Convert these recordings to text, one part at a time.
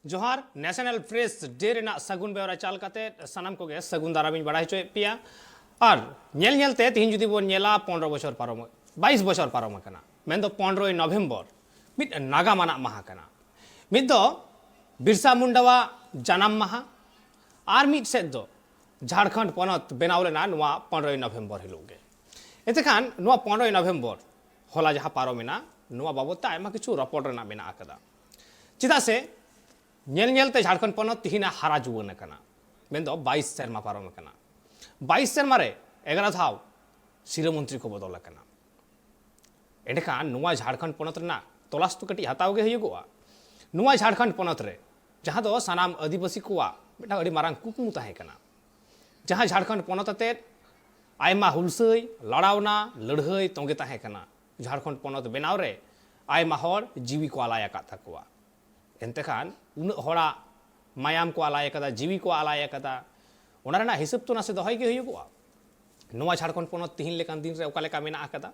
जोहार national press day Raina सगुन बेवरा चाल काते सनाम को गे सगुन दाराबिन बड़ा होय पिया और नेल नेलते तीन जुदी बोन नेला 15 बछर पारम 22 बछर पारम कना मेन दो 15 नवेम्बर मिद नागा माना माहा कना मिद दो बिरसा मुंडावा जन्म माहा और मिद सेद दो झारखंड पनत बेनावलेना नुआ 15 नवेम्बर हिलोगे एतेखान नुआ 15 नवेम्बर होला जहाँ पारमेना नुआ बाबत आयमा किछु रपोर्ट रेना मेना आकदा चिदा से नेल नेलते झारखंड पनत तिहिना हारा जुवन कना मेन दो 22 सेरमा पारम कना 22 सेरमा रे 11 धाव शिरोमंत्री को बदल कना एंडखान नुआ झारखंड पनत रेना तलाश तो कटी हताव गे हुयुगोआ नुआ झारखंड पनत रे जहाँ दो सानाम आदिवासी कोआ मिटा अडी मारांग कुकमु ताहे कना जहाँ झारखंड पनत ते आयमा हुलसै लड़ावना लड़है तोंगे ताहे कना झारखंड पनत बेनाव रे आयमा हर जीवी को आलाय का थाकुआ एंतेखान उन हड़ा मायाम को आलाय कदा जीवी को आलाय कदा ओना रेना हिसाब तो ना से दहाय गे हुयुगोआ नुआ झारखंड पनत तिहिन लेकान दिन रे ओका लेका मेना कदा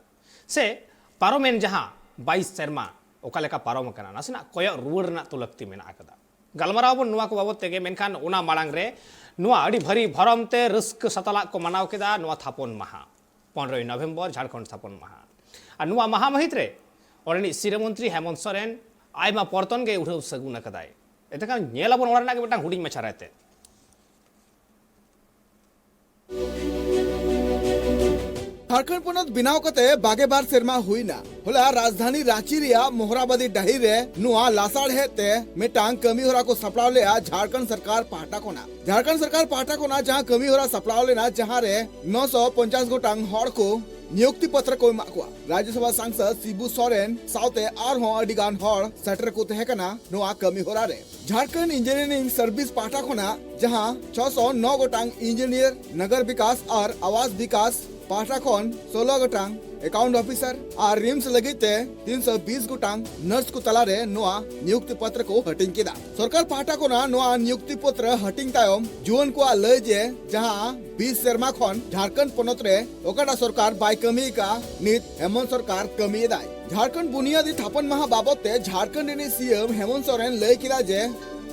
से पारोमेन जहाँ 22 सेरमा ओका लेका पारोम कना नासना कोय रुवर ना तो लगती मेना कदा गलमराव बन नुआ को बाबत तेगे मेनखान ओना माड़ांग रे नुआ अड़ी भरी भरमते रस्क सतला को मनाव केदा नुआ थापन माहा 15 नवेम्बर झारखंड थापन माहा और नुआ महा महित रे ओरनी शिरोमंत्री हेमंत सोरेन आयमा परतन गे उठव सगुन कदाय एतेखान नेलाबन ओरना के बेटा हुडिंग मछा रहते झारखंड पनत बिनाव कते बागेबार सेरमा हुईना होला राजधानी रांची रिया मोहराबादी डाही रे नुआ लासाड़ हेते मेटांग कमी होरा को सपड़ाव ले झारखंड सरकार पाटा कोना जहां कमी होरा सपड़ाव लेना जहां रे 950 गोटांग हड़ को नियुक्ति पत्र को एमा राज्यसभा सांसद शिबू सोरेन साउते आर हो अडिगान हड़ सेटर को तहेकना नुआ कमी होरा रे झारखंड इंजीनियरिंग सर्विस पाटा कोना जहां 609 गोटांग इंजीनियर नगर विकास और आवास विकास पाठाखोन 16 गोटांग अकाउंट ऑफिसर और रिम्स लगते 320 गोटांग नर्स को तलारे नुआ नियुक्ति पत्र को हटिंग किदा सरकार पाठाकोना नुआ नियुक्ति पत्र हटिंग तायम जुवन को लय जे जहां 20 सेरमा खन झारखंड पनत रे ओकाटा सरकार बाय कमी का नित हेमंत सरकार कमी दाय झारखंड बुनियादी थापन महा बाबते झारखंड ने सीएम हेमंत सोरेन लय किदा जे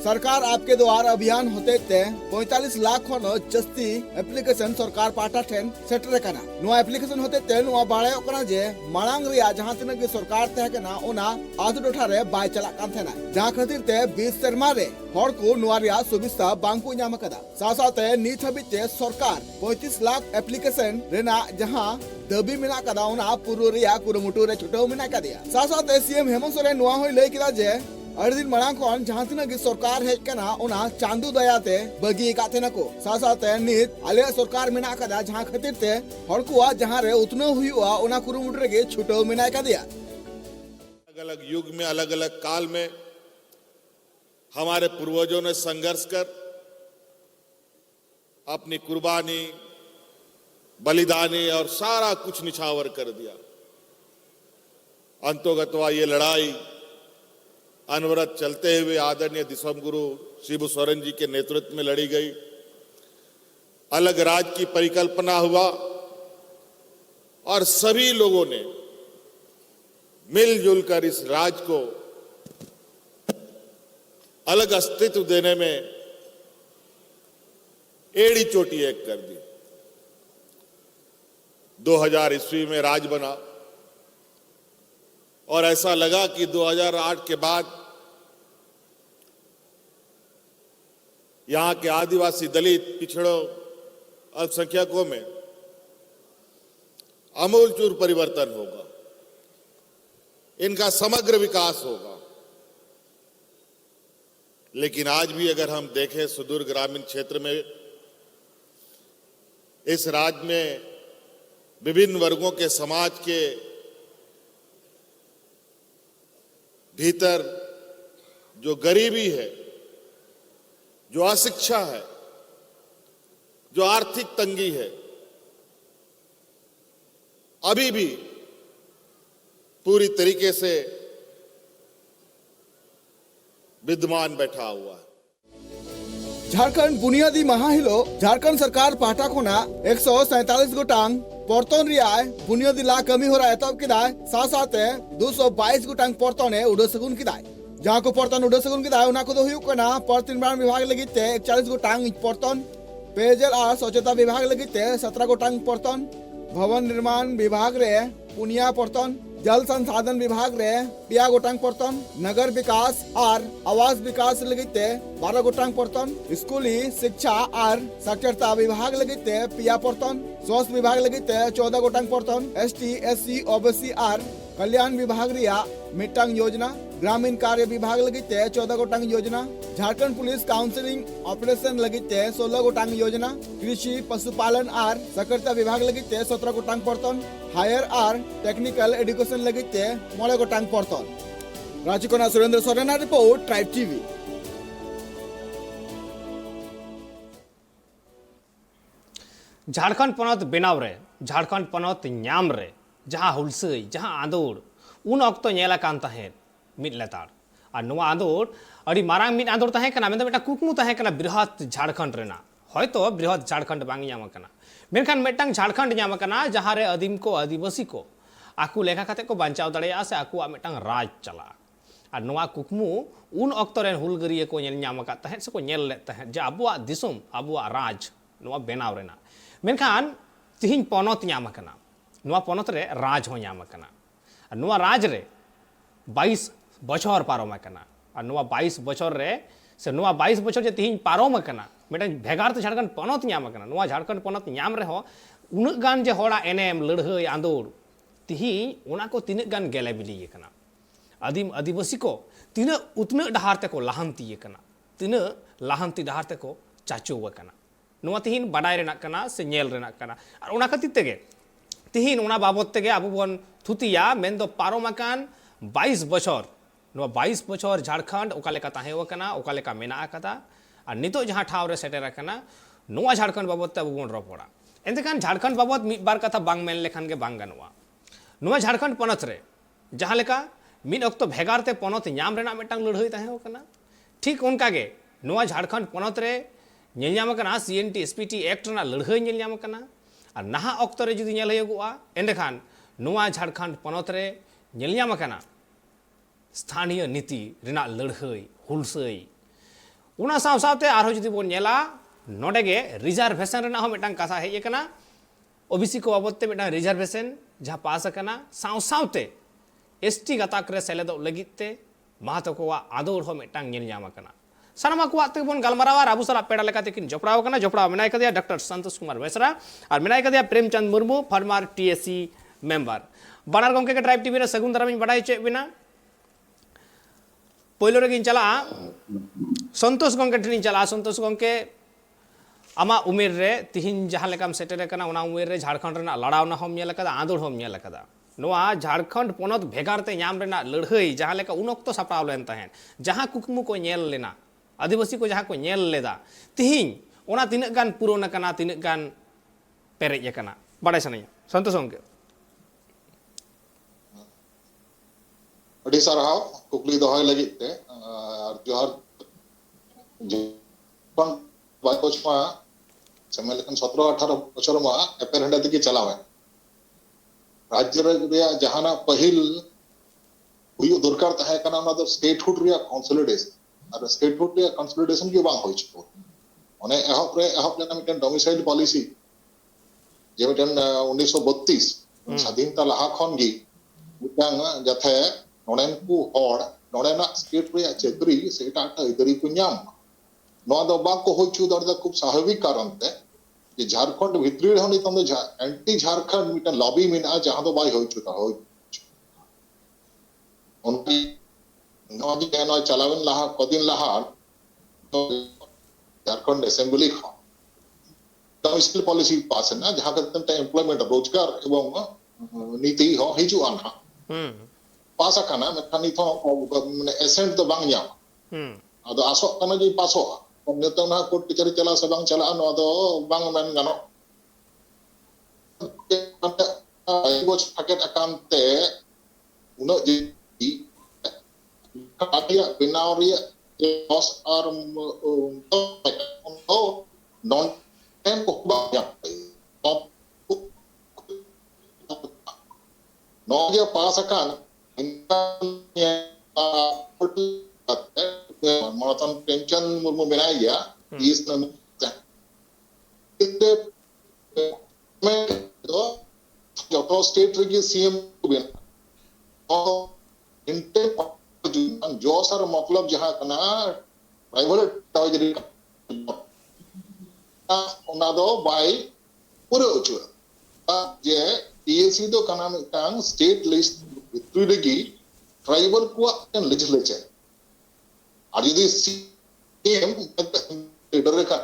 सरकार आपके द्वार अभियान होते ते 45 लाख खन जस्ती एप्लीकेशन सरकार पाटा ठेन सेटर कना नुआ एप्लीकेशन होते ते नुआ बाळे ओकना जे मांग रिया जहां तिन के सरकार ते कना ओना आदु डोठा रे बाय चला कान थेना जहां खातिर ते 20 सेरमा रे हड़ को नुआ रिया सुविधा बांको न्याम कदा सासाते नीत हबिते सरकार 35 लाख एप्लीकेशन रेना जहां दबी मिना कदा ओना पुरो रिया कुरुमुटु रे छुटो मिना कदिया सासाते सीएम हेमंत सोरेन नुआ होय लय किदा जे अर्दिन मणांग कोन जहां तिना की सरकार हेज कना ओना चांदू दयाते बगी काथेना को सासाते नित आले सरकार मेना कदा जहां खातिर ते हड़कुआ जहां रे उतना हुआ ओना कुरुमुट रे छुटो मेना कदिया अलग-अलग युग में अलग-अलग काल में हमारे पूर्वजों ने संघर्ष कर अपनी कुर्बानी बलिदानी और सारा कुछ निछावर कर दिया अंतोगतवा ये लड़ाई अनवरत चलते हुए आदरणीय दिसम गुरु शिबू सोरेन जी के नेतृत्व में लड़ी गई अलग राज्य की परिकल्पना हुआ और सभी लोगों ने मिलजुल कर इस राज्य को अलग अस्तित्व देने में एड़ी चोटी एक कर दी 2000 ईस्वी में राज बना और ऐसा लगा कि 2008 के बाद यहां के आदिवासी दलित पिछड़ों अल्पसंख्यकों में आमूलचूल परिवर्तन होगा इनका समग्र विकास होगा लेकिन आज भी अगर हम देखें सुदूर ग्रामीण क्षेत्र में इस राज्य में विभिन्न वर्गों के समाज के भीतर जो गरीबी है जो अशिक्षा है जो आर्थिक तंगी है अभी भी पूरी तरीके से विद्यमान बैठा हुआ है झारखंड बुनियादी महाहिलो झारखंड सरकार पाटा कोना 147 गोटांग porton riai bunyadi la kami hora etop kidai sa sate 222 gotang portone udah segun kidai जहाँ को पर्तन उड़े सगुन के दाय उना को दो हुयुक कना पर्त निर्माण विभाग लगी ते 41 गोटांग पर्तन पेयजल और स्वच्छता विभाग लगी ते 17 गोटांग पर्तन भवन निर्माण विभाग रे पुनिया पर्तन जल संसाधन विभाग रे 2 गोटांग पर्तन नगर विकास और आवास विकास लगी ते 12 गोटांग पर्तन स्कूली शिक्षा और साक्षरता विभाग लगी ते 2 पर्तन स्वास्थ्य विभाग लगी ते 14 गोटांग पर्तन ST SC OBC और कल्याण विभाग रिया मिटांग योजना ग्रामीण कार्य विभाग लगी ते 14 गोटांग योजना झारखंड पुलिस काउंसिलिंग ऑपरेशन लगी ते 16 गोटांग योजना कृषि पशुपालन और सहकारिता विभाग लगी ते 17 गोटांग पर्तन हायर और टेक्निकल एजुकेशन लगी ते 9 गोटांग पर्तन रांची कोना सुरेंद्र सोरेना रिपोर्ट ट्राइब टीवी झारखंड पनत बेनाव रे झारखंड पनत ᱧᱟᱢ रे जहाँ हुलसई जहाँ आंदोड़ उन अक्तो नेला कान तहें मिद लेतार और नुआ आंदोड़ अड़ी मारांग मिद आंदोड़ तहें कना मेंदो बेटा कुकमु तहें कना बृहत झारखंड रेना हयतो बृहत झारखंड बांग ᱧᱟᱢ कना मेनखान मेटांग झारखंड ᱧᱟᱢ कना जहाँ रे आदिम को आदिवासी को आकु लेखा खाते को बांचाव दड़ेया से आकुआ मेटांग राज चला और नुआ कुकमु उन अक्तो रे हुलगरिया को नेल ᱧᱟᱢ का तहें से को नेल ले तहें जे अबुआ दिसुम अबुआ राज नुआ बेनाव रेना मेनखान तिहिं पनत ᱧᱟᱢ कना नुआ पनत रे राज हो ᱧᱟᱢ कना नुआ राज रे 22 बछर पारम कना और नुआ 22 बछर रे से नुआ 22 बछर जे तिहिं पारम कना मेटा भेगार तो झारखंड पनत ᱧᱟᱢ कना नुआ झारखंड पनत ᱧᱟᱢ रे हो उनक गान जे होड़ा एनेम लड़हई आंदोड़ तिहिं उना को तिनक गान गेले बिली कना आदिम आदिवासी को तिन उतने डहार ते को लाहंती कना तिन लाहंती डहार ते को चाचो कना नुआ तिहिं बाडाय रेना कना से नेल रेना कना और उना खातिर तेगे तिहिन उना बाबत तेगे आबो बन थुतिया मेन दो पारोमाकान 22 बछर नुआ 22 बछर झारखंड ओका लेका ताहेव कना ओका लेका मेना आकादा और नितो जहाँ ठाव रे सेटेर कना नुआ झारखंड बाबत ते आबो बन रपड़ा एंतेखान झारखंड बाबत मिद बार कथा बांग मेन लेखान गे बांग गानुआ नुआ झारखंड पनत रे जहाँ लेका मिद अक्तो भेगार ते पनत ᱧᱟᱢ रेना मेटांग लड़हई ताहेव कना ठीक उनका गे नुआ झारखंड पनत रे नेल ᱧᱟᱢ कना CNT SPT एक्ट रेना लड़हई नेल ᱧᱟᱢ कना और नहा अक्तो रे जुदी नेल हयगुआ एंडेखान नुआ झारखंड पनत रे नेल ᱧᱟᱢ कना स्थानीय नीति रेना लड़हई हुलसई उना साव सावते आरो जुदी बोन नेला नोडेगे रिजर्वेशन रेना हो मेटांग कथा हेय कना OBC को बाबत ते मेटांग रिजर्वेशन जहाँ पास कना साव सावते ST गताक रे सेलेदो लगिते महतो को आदोड़ हो मेटांग नेल ᱧᱟᱢ कना सानमा को आते बोन गलमरावा आबु सारा पेड़ा लेकाते किन जोपड़ाव कना जोपड़ाव मेनाय कदिया डॉक्टर संतोष कुमार बेसरा और मेनाय कदिया Premchand Murmu former TSC member बानार गंके के ट्राइब टीवी रे सगुन दारामिन बडाय चे बिना पहिलो रे गिन चला संतोष गंके ठिन चला संतोष गंके आमा उमेर रे तिहिन जहां लेकाम सेटेर कना उना उमेर रे झारखंड रेना लड़ावना हम नेल कदा आंदोड़ हम नेल कदा नुआ झारखंड पनत भेगारते ᱧᱟᱢ रेना लड़हई जहां लेका उन अक्तो सापड़ाव लेन तहेन जहां कुकमु को नेल लेना आदिवासी को जहाँ को नेल लेदा तिहिं ओना तिनक गान पुरोन कना तिनक गान पेरेज कना बड़ाय सनया संतोष गंके अड़ी सारहाव कुकली दोहय लगित ते और जोहर जन बायकोचमा सेमेलकन 17-18 बछर मा एपेरहंडा तकी चलावे राज्य रे जहाना पहिल हुई दरकार तहे कना ना दो स्टेटहुड रे कंसोलिडेशन और स्टेटहुड रे कंसोलिडेशन के बांग होय छो ओने एहप लेना मिटन डोमिसाइल पॉलिसी जे मिटन 1932 स्वाधीनता लाहा खन गी मिटांग जथे नोडेन को हड़ नोडेना स्टेट रे चेकरी सेटा इदरी को ᱧᱟᱢ नोआ दो बाग को होय छु दर खूब स्वाभाविक कारण ते जे झारखंड भितरी रे हनी तंदो एंटी झारखंड मिटन लॉबी मिना जहां दो बाय होय छु ता होय उनकी नोआ भी कहना चलावन लाहा कदिन लाहा तो झारखंड असेंबली खा डोमिसाइल पॉलिसी पास ना जहां तक एम्प्लॉयमेंट रोजगार एवं नीति हो हिजु आना पास करना मेखानी तो माने एसेंट तो बांग ᱧᱟᱢ अदो आसो कना जे पासो नितो ना कोर्ट टीचर चला से बांग चला नो दो बांग मेन गानो बोच पैकेट अकाउंट ते उनो जी काटिया बिनावरिया लॉस और तो नॉन टेन को बांग नो जे पास अकाउंट मणतन प्रेमचंद मुर्मू बनाया गया इस में तो स्टेट रेगी सीएम को बना और इंटे जो सर मतलब जहां कना प्राइवेट टावजरी उना दो बाय पूरे उचुर जे टीएसी दो कना मिटांग स्टेट लिस्ट भितरी रेगी ट्राइबल को लेजिस्लेचर और यदि सीएम लीडर का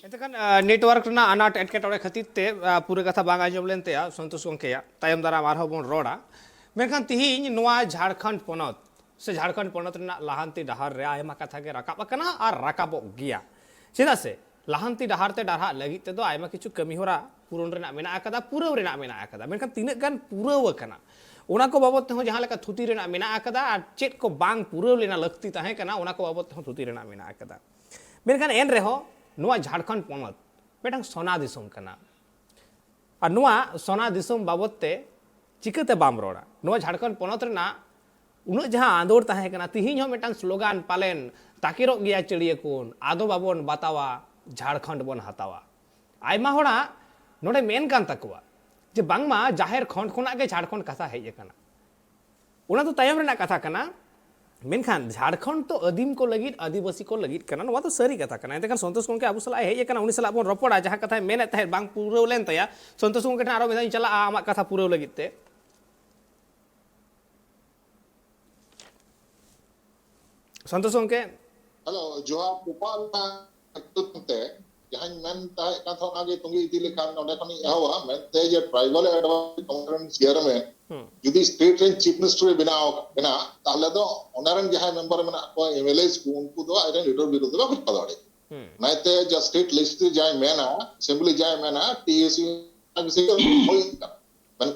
एतकन नेटवर्क ना अनाट एटकेटोड़े खातिर ते पूरे कथा बांग आजम लेनते संतोष गंके तायम दाराम आरहो बन रोड़ा मेनखान तिहिन नोआ झारखंड पोनत से झारखंड पोनत रना लाहांती डहार रे आयमा कथा के राकाब अकना और राकाबो गिया चेदा से लाहांती डहार ते डारहा लगी ते दो आयमा किछु कमी होरा पूरण रेना मेना आकदा पूरव रेना मेना आकदा मेनखान तिनक गान पूरव अकना ओना को बाबत ते जहां लेका थुती रेना मेना आकदा और चेत को बांग पूरव लेना लगती ताहे कना ओना को बाबत ते थुती रेना मेना आकदा मेनखान एन रेहो नोआ झारखंड पोनत बेटांग सोना दिसोम कना और नोआ सोना दिसोम बाबत ते चिकते बाम रोड़ा नोआ झारखंड पोनत रेना उन जहां आंदोड़ ताहे कना तिहिन हो मेटांग स्लोगान पालेन ताकिरो गया चिड़िया कोन आदो बाबन बतावा झारखंड बन हतावा आयमा होड़ा नोडे मेन कान तकवा जे बांगमा जाहेर खंड खोना के झारखंड कथा हेज कना उना तो तायम रेना कथा कना मेनखान झारखंड तो आदिम को लगित आदिवासी को लगित कना नोवा तो सरी कथा कना एतेखान संतोष गंके आबु सला हेज कना उनी सला बन रपड़ा जहां कथा मेने ताहे बांग पूरव लेन तया संतोष गंके आरो मेदाई चला आमा कथा पूरव लगित ते संतोष गंके हेलो जो आप गोपाल ते जहां मेन ताहे कथा आगे तुंगी इदी लेखान नोडे खनि एहवा मेन ते जे ट्राइबल एडवाइजरी काउंसिल चेयरमैन यदि स्टेट रेंज चीफ मिनिस्टर बिना ताहले दो ओनरन जहां मेंबर मेना को एमएलएस को उनको दो आइडेंट लीडर विरुद्ध को पदाड़े नाइते जो स्टेट लिस्ट जाय मेना असेंबली जाय मेना टीएसी से होई मन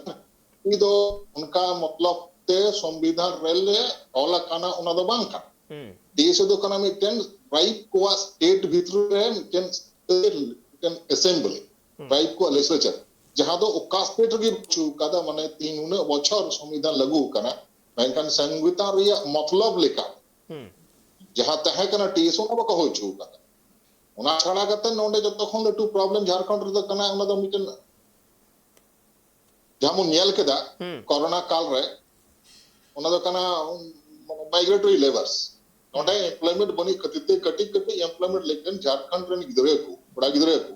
दो उनका मतलब ते संविधान रेले ओला काना उना दो बांका टीएसी दो कना मिटेन राइट को स्टेट भीतर रे मिटेन असेंबली राइट को लेजिस्लेचर जहां दो ओका स्टेट गे छु कदा माने 3 उन बछर संविधान लागू कना मेनखान संविधान रिया मतलब लेका जहां तहे कना टीएसओ ना बको हो छु कदा उना छाड़ा कते नोंडे जतो खन लटू प्रॉब्लम झारखंड रे कना उना दो मिटन जहां नेल केदा कोरोना काल रे उना दो कना माइग्रेटरी लेबर्स नोंडे एम्प्लॉयमेंट बनी कतिते कटी एम्प्लॉयमेंट लेकिन झारखंड रे गिदरे को बड़ा गिदरे को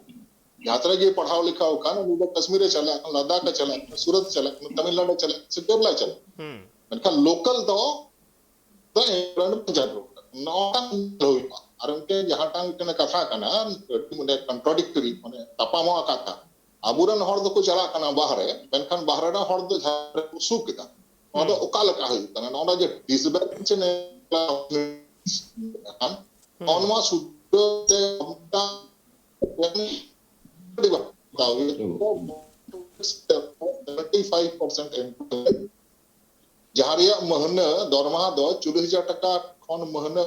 यात्रा के पढ़ाओ लिखाओ का ना वो कश्मीर चला लद्दाख चला सूरत चला तमिलनाडु चला से केरला चला मनका लोकल दो तो एम्प्लॉयमेंट जातो नोटा होई और उनके जहां टांग कने कथा कना माने कॉन्ट्राडिक्टरी माने तपामो कथा अबुरन हर दो को चला कना बाहरे मनखान बाहरेना हर दो सुकिता ओदो ओकाल का होई कना नोडा जे डिसबैलेंस ने ऑनवा सुद्ध ते हमता 75% एम्प्लॉयमेंट जहारिया महना दरमाहा दो 40,000 टका खन महना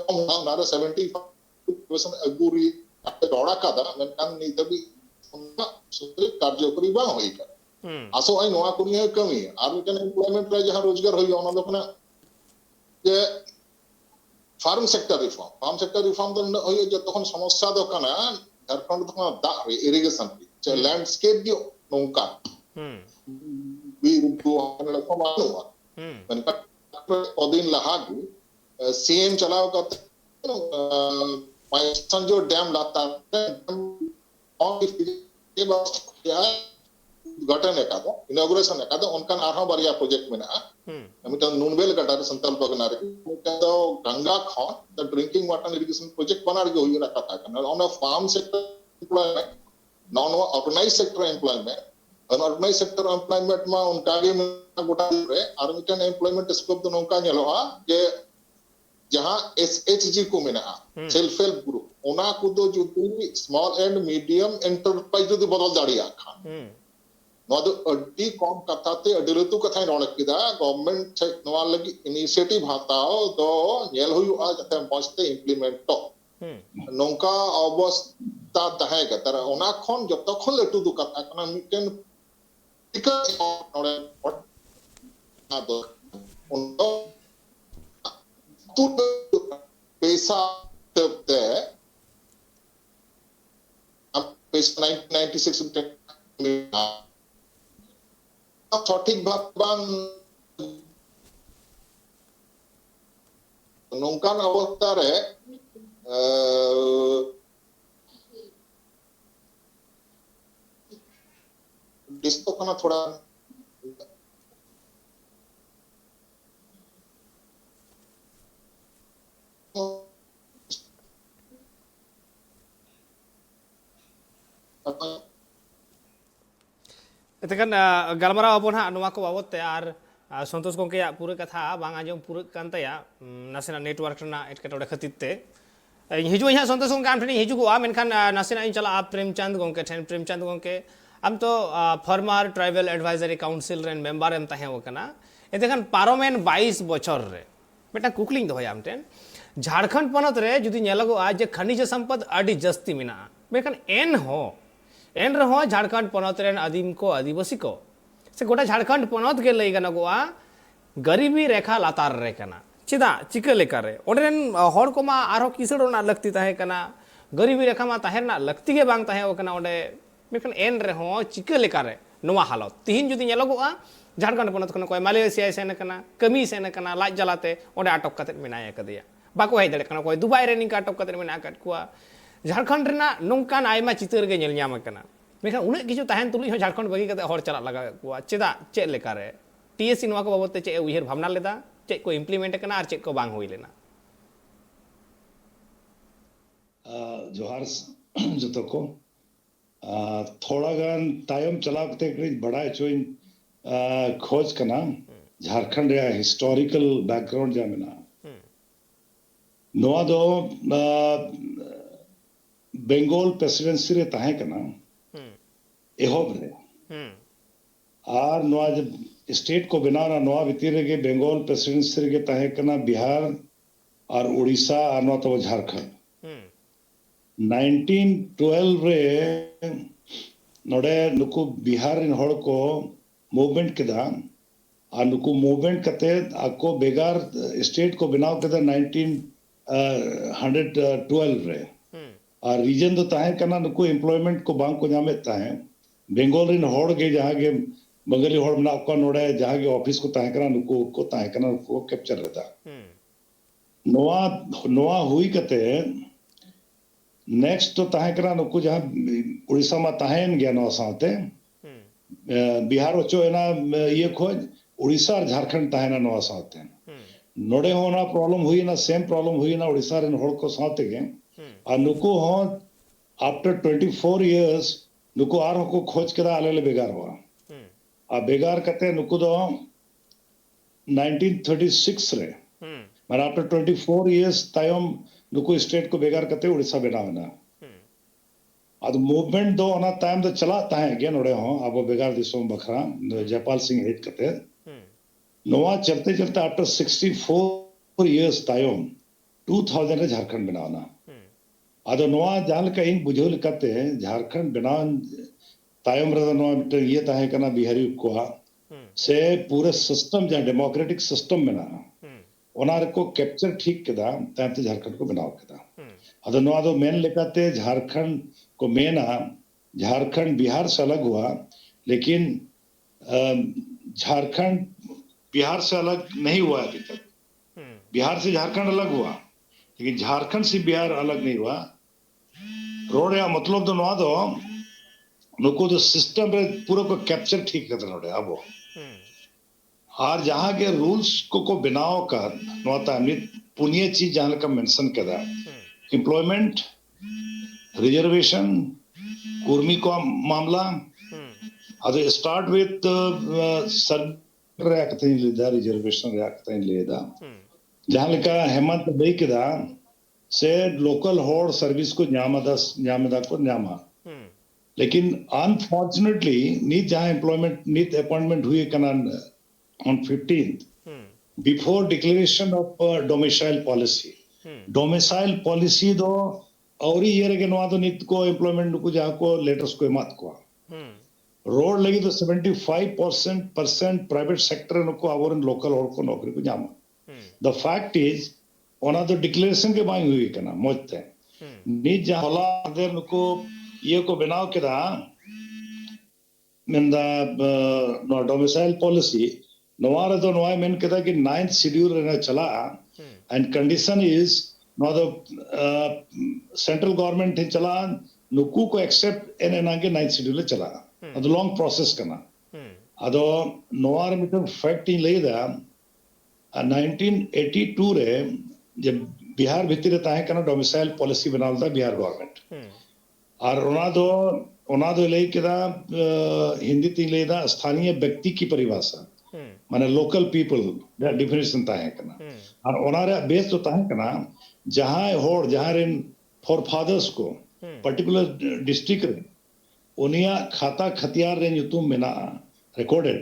नारे 75% अगुरी रोड़ा कादा मेनकान नितबी उन्ना सुत्री कार्यकरी बा होई का आसो आई नोआ कुनी कमी आर मिटन एम्प्लॉयमेंट रे जहां रोजगार होई ओना दो कना जे फार्म सेक्टर रिफॉर्म तो होई जे तखन समस्या दो कना झारखंड तो दा इरिगेशन चे लैंडस्केप जो नोंका भी रुपो हन लको मानुवा मनका ओदिन लहागु सीएम चलाव करते माइसन जो डैम लाता और ये बस क्या गठन है कादा इनॉग्रेशन है कादा उनका आरहा बारिया प्रोजेक्ट में ना मिटा नुनबेल गटार संतल बगना रे तो गंगा खान the drinking water irrigation project बना रे होई ना कथा करना on a farm sector employment non organized sector employment unorganized sector employment में उनका गे गोटा रे और मिटन एम्प्लॉयमेंट स्कोप तो नोंका नेलोहा जे जहां एसएचजी को मेना सेल्फ हेल्प ग्रुप ओना को दो जो स्मॉल एंड मीडियम एंटरप्राइज जो बदल दाड़िया खान नोदो अड्डी कम कथाते अडिलतु कथाय रोणकिदा गवर्नमेंट नोआ लगी इनिशिएटिव हाताओ दो नेल हुयु आ जते मस्ते इंप्लीमेंट तो नौका अवस्था तहे के तर ओना खन जब तखन लटू दु कथा कना मिटेन टिका नोडे ना दो उनको तू पैसा ते अब पैसा 1996 में सठिक भाग बांग नौकान अवस्था रे डिस्को खाना थोड़ा एतकन गलमाराव अपन हा नोवा को बाबत ते आर संतोष गोंके पूरा कथा बांग आजम पूरा कानतया नासेना नेटवर्क ना एटकेटोड़े खातिर ते हिजु यहाँ संतोष गोंके आम ठेनी हिजु को मेनखान नासेना इन चला आप प्रेमचंद गोंके ठेन प्रेमचंद गोंके आम तो फॉर्मर ट्राइबल एडवाइजरी काउंसिल रेन मेंबर एम तहे वकना एतकन पारोमेन 22 बछर रे बेटा कुकलिंग दो आम ठेन झारखंड पनत रे जुदी नेलगो आज जे खनिज संपद अडी जस्ती मिना मेनखान एन रहो झारखंड पनत रेन आदिम को आदिवासी को से गोटा झारखंड पनत के लई गनगोआ गरीबी रेखा लातार रे कना चिदा चिका लेकर रे ओडेन हर को मा आरो किसड़ो ना लगती ताहे कना गरीबी रेखा मा ताहे ना लगती के बांग ताहे ओकना ओडे मेखन एन रे हो चिका लेकर रे नोवा हालत तिहिन जुदी नेलगोआ झारखंड पनत खन कोय मालयेशिया सेन कना कमी सेन कना लाज जलाते ओडे अटक कते मिनाय कदिया बाको हेय दड़े कना कोय दुबई रे निका अटक कते मिना कट कुआ झारखंड रेना नोंकान आयमा चितर गे नेल ᱧᱟᱢ ᱠᱟᱱᱟ मेखा उन किछु तहन तुलि हो झारखंड बगी कते हर चला लगा कुआ चेदा चे लेकर रे टीएससी नोवा को बाबत चे उयहर भावना लेदा चे को इम्प्लीमेंट कना आर चे को बांग होई लेना जोहार जतो को थोड़ा गान तायम चलाते बड़ा चोइन खोज कना झारखंड रे हिस्टोरिकल बैकग्राउंड जामिना नोवा दो बेंगोल प्रेसिडेंसी रे ताहे कना एहोब रे आर नोआ जब स्टेट को बनाना नोआ भीतर के बेंगोल प्रेसिडेंसी रे ताहे कना बिहार और उड़ीसा और नोआ तो झारखंड 1912 रे नोडे नुकु बिहार इन हड़ को मूवमेंट केदा और नुकु मूवमेंट कते आको बेगार स्टेट को बनाव केदा 1912 रे और रीजन तो ताहे कना नुकु एम्प्लॉयमेंट को बांग को जामे ताहे बेंगोल इन हड़ के जहां के बंगाली हड़ बना को नोडे जहां के ऑफिस को ताहे कना नुकु को ताहे कना को कैप्चर रहता नोआ नोआ हुई कते नेक्स्ट तो ताहे कना नुकु जहां उड़ीसा में ताहेन गया नोआ साथे बिहार ओचो एना ये खोज उड़ीसा और झारखंड ताहेना नोआ साथे नोडे होना प्रॉब्लम हुई ना सेम प्रॉब्लम हुई ना उड़ीसा इन हड़ को साथे के और नुकु हो आफ्टर 24 इयर्स नुकु आर को खोज कदा आले बेगार हुआ आ बेगार कते नुकु दो 1936 रे मार आफ्टर 24 इयर्स तायम नुकु स्टेट को बेगार कते उड़ीसा बनावना अद मूवमेंट दो ना टाइम तो चला ताहे गे नोडे हो अब बेगार दिसोम बखरा जयपाल सिंह हेड कते नोआ चलते चलते आफ्टर 64 इयर्स तायम 2000 रे झारखंड बनावना आदो नोआ जाल का इन बुझोल कते झारखंड बनान तायम रे नोआ ये ताहे कना बिहारी को से पूरे सिस्टम जा डेमोक्रेटिक सिस्टम में ना ओनार को कैप्चर ठीक केदा ताते झारखंड को बनाव केदा आदो नोआ दो मेन लेकाते झारखंड को मेना झारखंड बिहार से अलग हुआ लेकिन झारखंड बिहार से अलग नहीं हुआ अभी तक बिहार से झारखंड अलग हुआ लेकिन झारखंड से बिहार अलग नहीं हुआ रोड या मतलब तो नोआ दो नुको तो सिस्टम रे पूरा को कैप्चर ठीक करते नोडे अब और जहां के रूल्स को बनाओ कर नोता अमित पुनिया चीज जहां का मेंशन करा एम्प्लॉयमेंट रिजर्वेशन कुर्मी को मामला ಅದು ಸ್ಟಾರ್ಟ್ ವಿತ್ ಸರ್ಕತೆ ಲಿದ ರಿಸರ್ವೇಶನ್ ಯಾಕತೆ ಲಿದ जहां हेमंत बैकदा से लोकल होड़ सर्विस को न्यामदा को न्यामा लेकिन अनफॉर्चुनेटली नीत जहां एम्प्लॉयमेंट नीत अपॉइंटमेंट हुई कना on 15th before declaration of domicile policy domicile policy दो और ये के नवा तो नित को एम्प्लॉयमेंट को जहाँ को लेटर्स को मत को रोड लगी तो 75% प्राइवेट सेक्टर को और लोकल और को नौकरी को जामा द फैक्ट इज ओना तो डिक्लेरेशन के बाई हुई करना मोजते निज जहाँ होला अगर को ये को बनाओ के दा मिंदा डोमिसाइल पॉलिसी नवारे तो नवाई मेन के दा कि 9th शेड्यूल रहना चला and condition is now the central government है चला नुकू को accept एन नागे 9th schedule चला ಅದು long process कना ಅದು नवार में तो fact ही ले दा 1982 रे जब बिहार भीतर रहता है कना डोमिसाइल पॉलिसी बनालता बिहार गवर्नमेंट और ओना दो ले के दा हिंदी ती ले दा स्थानीय व्यक्ति की परिभाषा माने लोकल पीपल डिफिनेशन ता है कना और ओनारे बेस तो ता है कना जहां होड़ जहां रेन फॉर फादर्स को पर्टिकुलर डिस्ट्रिक्ट रे उनिया खाता खतियार रे युतुम मेना रिकॉर्डेड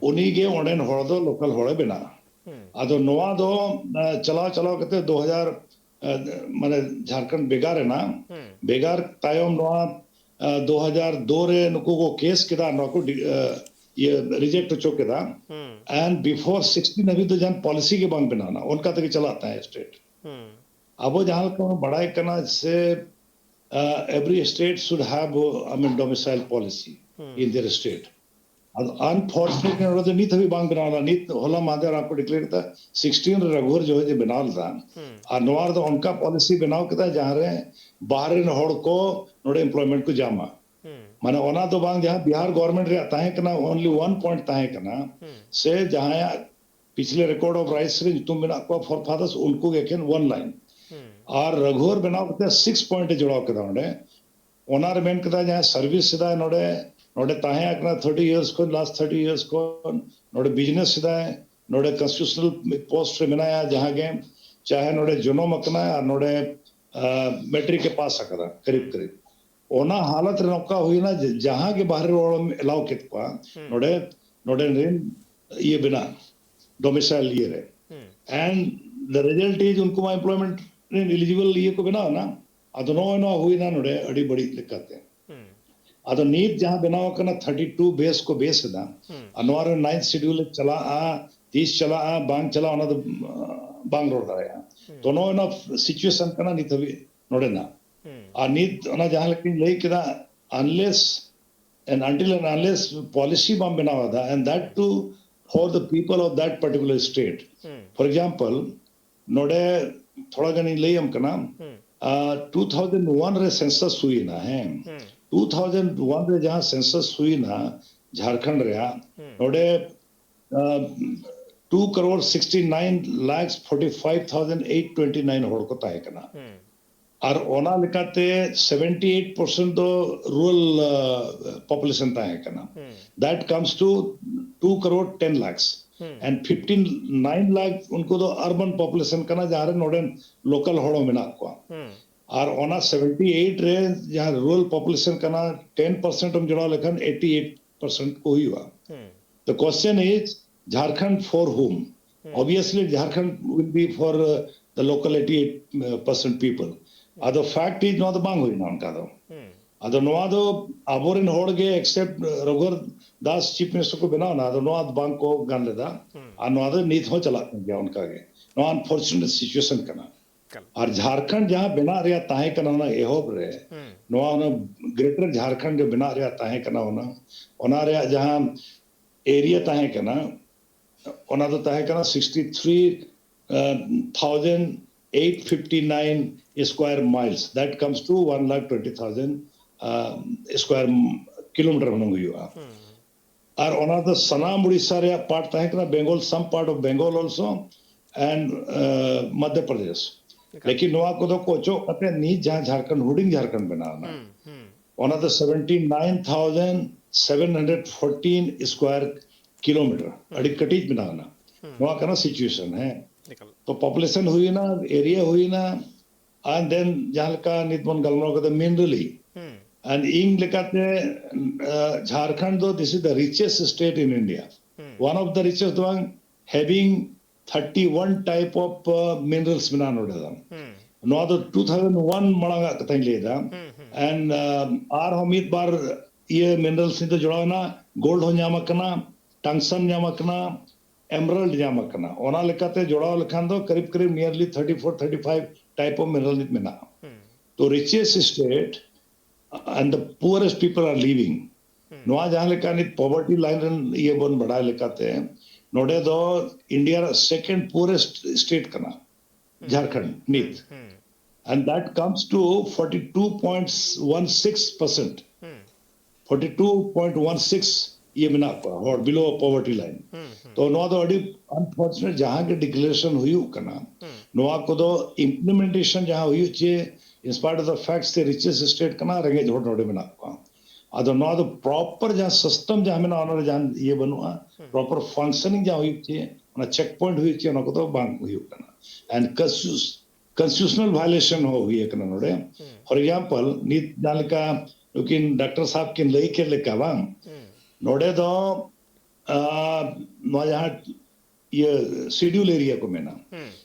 उनी के ओनेन होड़ दो लोकल होड़े बिना अदो नोआ दो चलाओ कते 2000 माने झारखंड बेगार है ना बेगार तायम नोआ 2002 रे नुको को केस केदा नको ये रिजेक्ट हो चुके था एंड बिफोर 16 अभी तो जन पॉलिसी के बांग बनाना उनका तक चलाता है स्टेट अब वो जहां को बड़ा करना से every state should have I mean domicile policy in their state unfortunately तो नीत भी बांग बनाना नीत होला मादर आपको डिक्लेयर था 16 रघुवर जो है जो बनाल था और नवार तो उनका पॉलिसी बनाओ के था जहां रे बाहर न होड़ को नोडे एम्प्लॉयमेंट को जामा माने ओना तो बांग जहां बिहार गवर्नमेंट रे आता है कना ओनली 1 पॉइंट ता है कना से जहां पिछले रिकॉर्ड ऑफ राइट्स रे तुम बिना को फॉर फादर्स उनको गेन 1 लाइन और रघुवर बनाओ के 6 पॉइंट जोड़ाओ के दांडे ओना रे मेन के जहां सर्विस सिदा नोडे नोडे ता है कना 30 इयर्स को लास्ट 30 इयर्स को नोडे बिजनेस सिदा नोडे कॉन्स्टिट्यूशनल पोस्ट रे बनाया जहां के चाहे नोडे जुनो मकना और नोडे मैट्रिक के पास सकदा करीब करीब ओना हालत नौका हुई ना जहां के बाहर अलाउ कितवा नोडे नोडे ये बिना डोमिसाइल ये रे एंड द रिजल्ट इज उनको एम्प्लॉयमेंट एलिजिबल ये को बिना ना अदनो नो हुई ना नोडे अड़ी बड़ी दिक्कत है अदो नीट जहां बनाओ कना 32 बेस को बेस दा अनवार 9th शेड्यूल चला आ 30 चला आ बांग चला ओना तो बांग रोड आया दोनों ना सिचुएशन कना नी तभी नोडे ना आ नीत ओना जहां लेकिन ले के unless and until and unless policy bam बनावा था and that too for the people of that particular state for example नोडे थोड़ा गनी ले हम कना 2001 रे सेंसस हुई ना है 2001 रे जहां सेंसस हुई ना झारखंड रे नोडे 2,69,45,829 होड़ को ताए कना और ओना लिखाते 78% तो रूरल पॉपुलेशन ता है कना that comes to 2,10 lakhs and 59 lakh उनको तो अर्बन पॉपुलेशन कना जा रहे नोडन लोकल होड़ो में ना को और ओना 78 रे जहां रूरल पॉपुलेशन कना 10% हम जोड़ा लेखन 88% को ही हुआ the question is Jharkhand for whom obviously Jharkhand will be for the local 88% people ಅದು ಫ್ಯಾಕ್ಟ್ ಈಸ್ ನೋದ ಬಾಂಗ್ ಹೋಗಿ ನಾನು ಕಾದು ಅದು ನೋದು ಅಬೋರಿನ ಹೋಡ್ಗೆ ಎಕ್ಸೆಪ್ಟ್ ರಘುವರ್ दास चीफ मिनिस्टर को बिना ना तो नोद बांग को गन लेदा आ नोद नीत हो चला गया उनका के नो अनफॉर्चुनेट सिचुएशन करना और झारखंड जहां बिना रिया ताहे करना ना एहोब रे नो ग्रेटर झारखंड जो बिना रिया ताहे करना होना ओना रिया जहां एरिया ताहे करना ओना तो ताहे करना 63,859 square miles that comes to 1,20,000 square kilometer होना हुआ और ओना तो सनाम उड़ीसा रे पार्ट ताहे करना Bengal some part of Bengal also and Madhya Pradesh लेकिन नोआ को तो कोचो अते नी जहां झारखंड हुडिंग झारखंड बनाना ओना तो 79,714 स्क्वायर किलोमीटर अड़ी कटीज बनाना नोआ करना सिचुएशन है तो पॉपुलेशन हुई ना एरिया हुई ना एंड देन जहां का नितमन गलनो को तो मिनरली एंड इंग लेकाते झारखंड दो this is the richest state in India one of the richest one having 31 type of minerals मेना नोडे दा नोआ दो 2001 मळंगा कतई लेदा एंड आर हम एक बार ये मिनरल्स नि तो जोड़ाना गोल्ड हो ᱧᱟᱢ कना टंगस्टन ᱧᱟᱢ कना एमरल्ड ᱧᱟᱢ कना ओना लेकाते जोड़ाव लखान दो करीब करीब नियरली 34 35 टाइप ऑफ मिनरल नित मेना तो richest state and the poorest people are leaving नोआ जहां लेका नित पॉवर्टी लाइन ये बन बड़ा लेकाते नोडे दो इंडिया सेकंड पोरेस्ट स्टेट कना झारखंड नीत and that comes to 42.16%. 42.16 ये मिना और बिलो पॉवर्टी लाइन तो नोआ दो अड़ी अनफॉर्चुनेट जहां के डिक्लेरेशन हुई कना नोआ को दो इम्प्लीमेंटेशन जहां हुई चे in spite of the facts the richest state कना रंगे जोड़ नोडे मिना को अदो नोआ दो प्रॉपर जहां सिस्टम जहां मिना ओनर जहां ये बनवा प्रॉपर फंक्शनिंग जहां हुई चे ना चेक पॉइंट हुई चे नको तो बांग हुई कना एंड constitutional violation हो हुई कना नोडे फॉर एग्जांपल नीत जालका लेकिन डॉक्टर साहब के लई के लेका बांग नोडे दो नोआ जहां ये शेड्यूल एरिया को मेना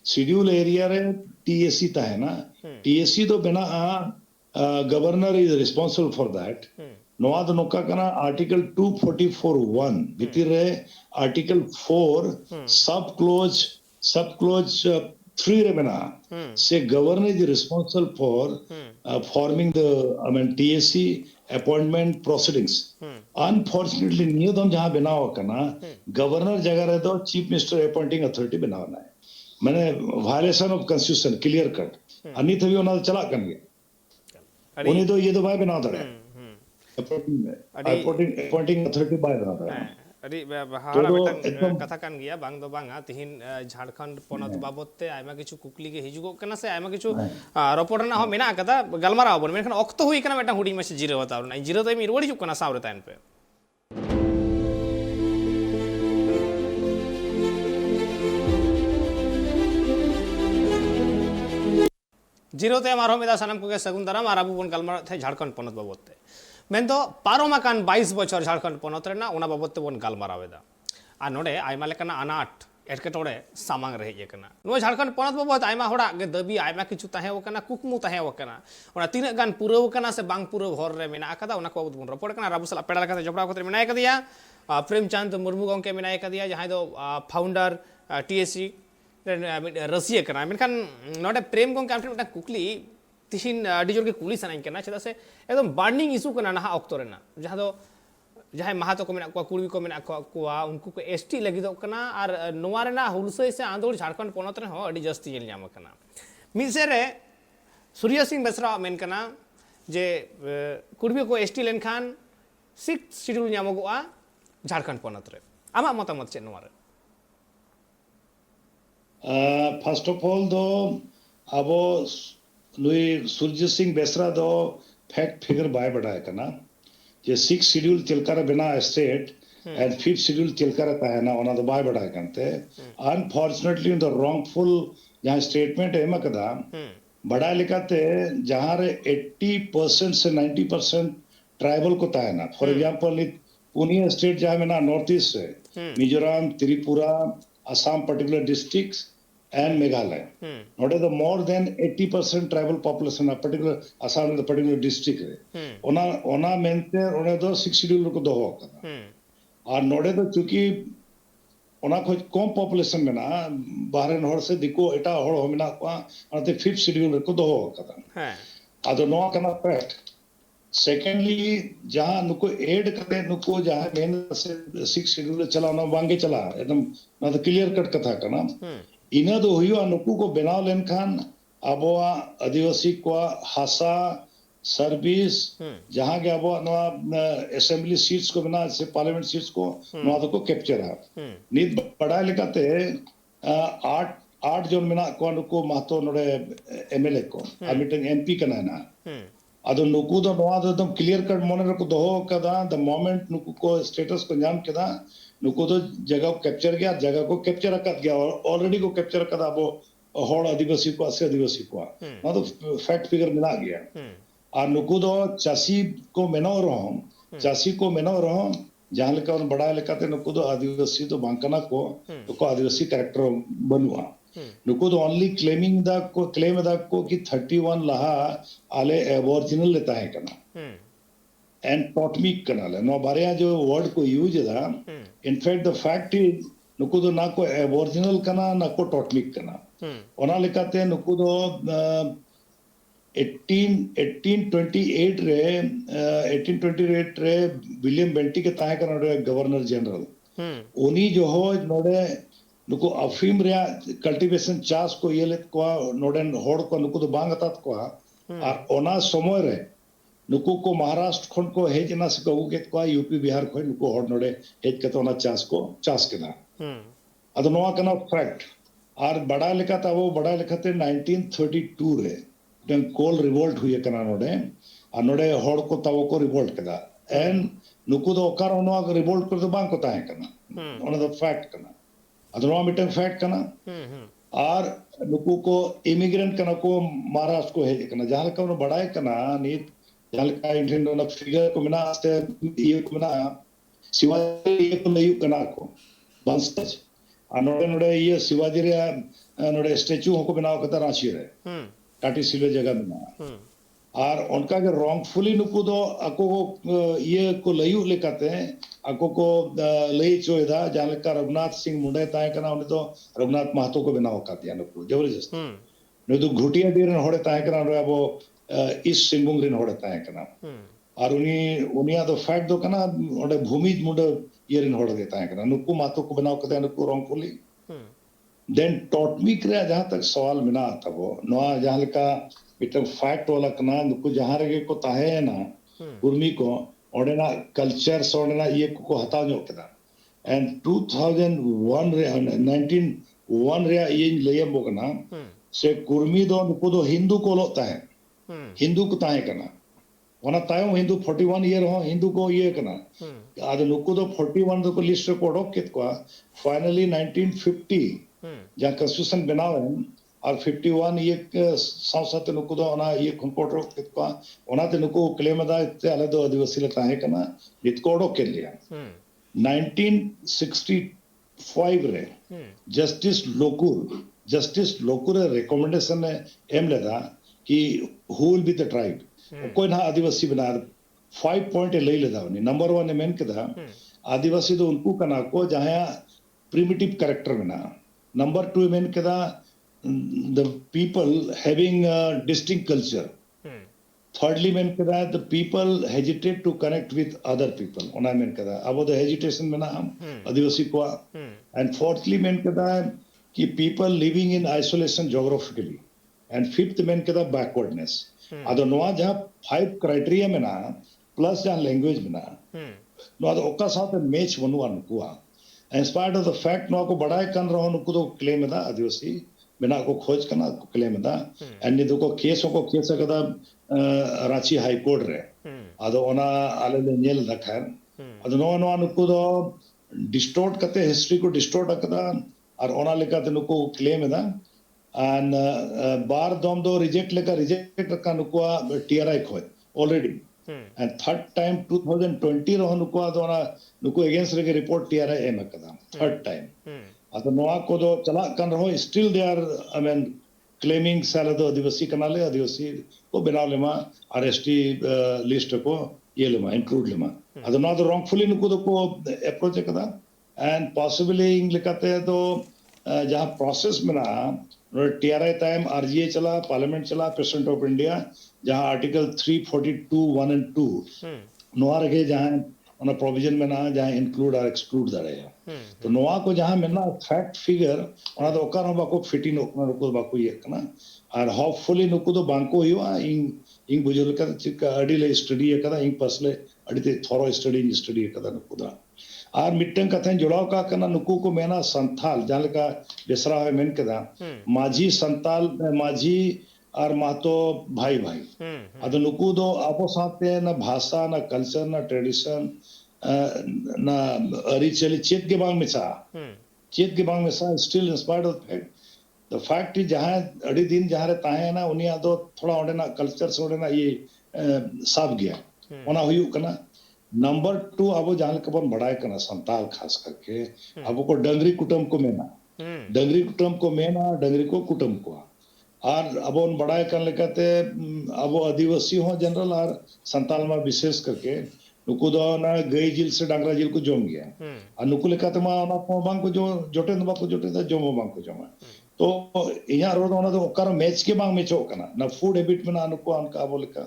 शेड्यूल एरिया रे टीएसी ता है ना टीएसी तो बिना governor is responsible for that नोआ दो नोका कना आर्टिकल 244(1) भीतर रे आर्टिकल 4 सब क्लोज 3 रे बिना से governor is responsible for forming the TAC appointment proceedings unfortunately नियम जहां बनाओ कना गवर्नर जगह रहे तो चीफ मिनिस्टर अपॉइंटिंग अथॉरिटी बनाना है मैंने violation of constitution clear cut अन्य तभी उन्होंने चला कन गया उन्हें तो ये तो बाय बना दे अपॉइंटिंग अथॉरिटी बाय बना दे अरे हारा बेटन कथा कान गया बांग दो बांगा तिहिन झारखंड पोनत बाबत ते आयमा किछु कुकली के हिजुगो कना से आयमा किछु रोपोर्ट ना हो मेना कथा गलमारा बन मेनखान ऑक्तो हुई कना बेटा हुडी में से जीरो बताओ ना जीरो तो मी रोड़ी जुक कना सावरे ताइन पे जीरो ते मारो मेदा सनम को के सगुन दाराम आर आबू बन गलमारा थे झारखंड पोनत बाबत ते मेन दो पारोमा कान 22 बछर झारखंड पोनत रे ना ओना बाबत ते बन गलमारावेदा आ नोडे आयमा लेकना अनाट एटकेटोड़े सामांग रहे ये कना नो झारखंड पोनत बाबत आयमा होड़ा गे दबी आयमा किछु ताहे वकना कुकमु ताहे वकना ओना तीन गान पूरा वकना से बांग पूरा भर रे मेना आकदा ओना को बन रोपड़ कना राबुसला पेड़ा लगा जबड़ा को मेना कदिया प्रेमचंद मुर्मू गंके मेना कदिया जहां दो फाउंडर टीएससी रसिया कना मेनखान नोडे प्रेम गंके आमठे कुकली तिहिन डिजोर के कुली सनाइन कना चदा से एकदम बार्निंग इशू कना ना ऑक्टो रेना जहां दो जहां महातो को मेना को कुड़ी को मेना को उनको को एसटी लगी दो कना और नोवा रेना हुलसई से आंदोड़ झारखंड पोनत रे हो अडी जस्ती जेल ᱧᱟᱢ कना मिसे रे सूर्य सिंह बेसरा मेन कना जे कुड़ी को एसटी लेन खान 6 शेड्यूल ᱧᱟᱢᱚᱜᱚᱜᱼᱟ झारखंड पोनत रे आमा मतामत चे नोवा रे फर्स्ट ऑफ ऑल दो अबो नुई सूर्य सिंह बेसरा दो फैक्ट फिगर बाय बढ़ाए कना जे 6 शेड्यूल चलकर बिना स्टेट एंड 5th शेड्यूल चलकर है ना ओना दो बाय बढ़ाए करते अनफॉर्चुनेटली द रॉन्गफुल जहां स्टेटमेंट है मकदा बड़ा लिखाते जहां रे 80% से 90% ट्राइबल को ता है ना फॉर एग्जांपल पुनिया स्टेट जहां में ना नॉर्थ ईस्ट है Mizoram Tripura Assam particular districts and Meghalaya. Not the more than 80% tribal population of particular Assam the particular district. Ona mente ona do 6 schedule को दो होगा. और नोडे तो चूंकि ओना कुछ कम पॉपुलेशन में ना बाहर नहर से दिको एटा हड़ हो मिना को अते 5th शेड्यूल को दो होगा. हां. आदो नो कना फैक्ट. सेकेंडली जहां नुको ऐड करे नुको जहां मेन से 6 शेड्यूल चला ना वांगे चला एकदम ना तो क्लियर कट कथा कना. इना दो हुआ नुकु को बनाव लेनखान अबोआ आदिवासी को हासा सर्विस जहां के अबोआ असेंबली सीट्स को बना से पार्लियामेंट सीट्स को नवा को कैप्चर है नीत बड़ा लेकाते 8 जोन मिना को नुकु महतो नोडे एमएलए को मीटिंग एमपी कना ना अदो नुकु दो नवा दो एकदम क्लियर कट मोने को दो कदा द मोमेंट नुकु को स्टेटस को नाम केदा नुको तो जगह को कैप्चर गया जगह को कैप्चर कर गया ऑलरेडी को कैप्चर कर वो होड़ आदिवासी को असे आदिवासी को ना तो फैक्ट फिगर मिला गया और नुको तो चासी को मेनो रहो चासी को मेनो रहो जहां लेका उन बड़ा लेकाते नुकु दो आदिवासी तो बांकना को नुकु आदिवासी कैरेक्टर बनुआ नुकु दो ओनली क्लेम दा को कि 31 लहा आले एबोरिजिनल लेता है कना एंड टॉटमिक कना ले नो बारिया जो वर्ड को यूज दा इनफैक्ट द फैक्ट इज नुकु दो ना को एबोरिजिनल कना ना को टॉटमिक कना ओना लेकाते नुकु दो 1828 रे 1828 रे विलियम बेंटी के ताहे कना रे गवर्नर जनरल उनी जो हो नोडे नुकु अफीम रे कल्टीवेशन चास को ये लेत को नोडे होड़ को नुकु दो बांग तात को और ओना समय रे नुकु को महाराष्ट्र खन को हेज ना से कहू के को यूपी बिहार को नुकु होड़ नोडे हेज के तो ना चास केना अदो नोआ कना फैक्ट और बड़ा लिखा था वो बड़ा लिखा थे 1932 रे den कोल रिवोल्ट हुए कना नोडे आ नोडे होड़ को तावो को रिवोल्ट कदा एंड नुकु दो ओकार ओनो रिवोल्ट कर दो बांग को ताहे कना ओनो द फैक्ट कना अदनो मिटन फैक्ट कना और नुकु को इमिग्रेंट कना को महाराष्ट्र को हेज कना जहां का बड़ा कना नीत जहां का इंडियन नो फिगर को मिना से ये को मिना शिवाजी ये को नहीं कना को बंसज आ नोडे नोडे ये शिवाजी रे नोडे स्टैचू को बनाओ कता रांची रे टाटी सिल्वे जगह में और उनका के रॉन्गफुली नुकु दो अको ये को लयु लेकाते अको को लई चोयदा जहां का रघुनाथ सिंह मुंडे ताए कना उन्हें तो रघुनाथ महतो को बनाओ का दिया नुकु जबरदस्त ने तो घुटिया डीर होड़े ताए कना रे वो ईस्ट सिंगुंग रिन होड़े ताए कना और उनिया तो फैक्ट दो कना ओडे भूमिज मुंडे ये रिन होड़े देता है कना नुकु महतो को बनाओ कते नुकु रॉन्गफुली देन टॉटमिक रे जहां तक सवाल मिना था वो नोआ जहां का इतना फैक्ट वाला कना नुकु जहां रे को ताहे ना उर्मी को ओडेना कल्चर सोडेना ये को हटा जो केदा एंड 2001 रे 1901 रे ये लेयम बोकना से कुर्मी दो नुकु दो हिंदू को लोता है हिंदू को ताहे कना ओना तायो हिंदू 41 ईयर हो हिंदू को ये कना आज नुकु दो 41 दो को लिस्ट को डॉक कित को फाइनली 1950 जहां कॉन्स्टिट्यूशन बनाओ और 51 ये संसद नुकु दो ना ये कंप्यूटर कित को ओना ते नुकु क्लेम दा ते अले दो आदिवासी लता है कना नित कोडो के लिया 1965 रे जस्टिस लोकुर रिकमेंडेशन एम लेदा कि who will be the tribe कोई ना आदिवासी बना 5 पॉइंट ले लेदा नंबर 1 मेन केदा आदिवासी दो उनको कना को जहां प्रिमिटिव कैरेक्टर बना नंबर 2 मेन केदा the people having a distinct culture thirdly men kada the people hesitate to connect with other people ona men kada abo the hesitation mena ham adivasi ko and fourthly men kada ki people living in isolation geographically and fifth men kada backwardness ado noa jaha 5 criteria mena plus jaha language mena no ado oka sath match banu anku in spite of the fact no ko bada kan raho nuku do claim da adivasi बिना को खोज करना claim दा and दो को case कदा Ranchi high court रे अदो ओना आले नेल दखर अदो नो नुको दो डिस्टोर्ट कते हिस्ट्री को डिस्टोर्ट कदा और ओना लेका ते नुको क्लेम दा एंड बार दम दो रिजेक्ट का नुको टीआरआई खोज ऑलरेडी एंड थर्ड टाइम 2020 रो नुको दो ना नुको अगेंस्ट रे रिपोर्ट टीआरआई एम कदा थर्ड टाइम अतो नोआ को दो चला कन रहो still they are I mean claiming साल दो आदिवासी कनाले आदिवासी को बिना लेमा आरएसटी लिस्ट को ये लेमा इंक्लूड लेमा अतो ना तो रॉन्गफुली नुको दो को अप्रोच कदा एंड पॉसिबली इंग लिखते तो जहां प्रोसेस में ना टीआरआई टाइम आरजीए चला पार्लियामेंट चला प्रेसिडेंट ऑफ इंडिया जहां आर्टिकल 342 1 एंड 2 नोआ रखे जहां on a provision में ना जहाँ include और exclude दरेगा तो नोआ को जहाँ में ना fact figure उन्हें तो ओकर हम बाको फिटिंग ओकर नुको बाको ये करना और hopefully नुको तो बांको ही हुआ इंग बुजुर्ग का चिका अड़ीले स्टडी ये करा इंग पसले अड़ीते थोरो स्टडी ये करा नुको दा और मिट्टन कथन जुड़ाव का करना नुको को मेना संथाल जहाँ लगा बेसरा है मेन कदा माझी संताल माझी और मातो भाई अदो नुकु दो आपो साथे ना भाषा ना कल्चर ना ट्रेडिशन ना रिचुअली चेत के बांग में सा still in spite of the fact जहां अड़ी दिन जहां रे ताहे ना उनिया दो थोड़ा ओडे ना कल्चर से ओडे ना ये साफ गया ओना हुयु कना नंबर 2 अब जहां के बन बड़ाई करना संताल खास करके अब को डंगरी कुटुम को मेना डंगरी कुटुम को मेना डंगरी को कुटुम को और अब उन बड़ाई कर लेकते अब आदिवासी हो जनरल और संताल में विशेष करके नुकु दो ना गई जिल से डांगरा जिल को जोम गया और नुकु लेकते मा ना को बांग को जो जोटे न बांग को जोटे ता जोमो बांग को जोमा तो इया रोड ओना तो ओकर मैच के बांग मैचो कना ना फूड हैबिट में ना नुकु अनका बोलका